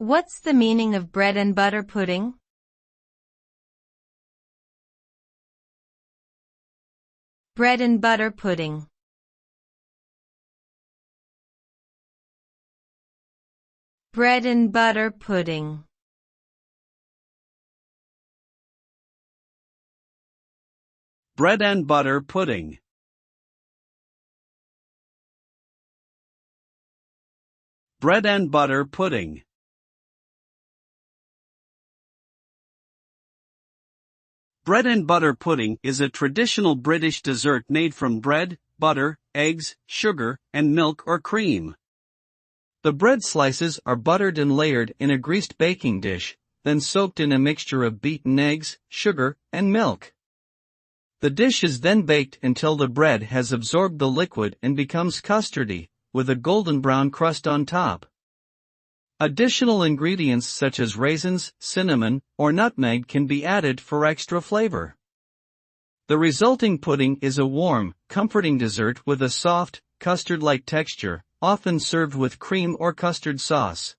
What's the meaning of bread and butter pudding? Bread and butter pudding. Bread and butter pudding. Bread and butter pudding. Bread and butter pudding. Bread and butter pudding is a traditional British dessert made from bread, butter, eggs, sugar, and milk or cream. The bread slices are buttered and layered in a greased baking dish, then soaked in a mixture of beaten eggs, sugar, and milk. The dish is then baked until the bread has absorbed the liquid and becomes custardy, with a golden brown crust on top. Additional ingredients such as raisins, cinnamon, or nutmeg can be added for extra flavor. The resulting pudding is a warm, comforting dessert with a soft, custard-like texture, often served with cream or custard sauce.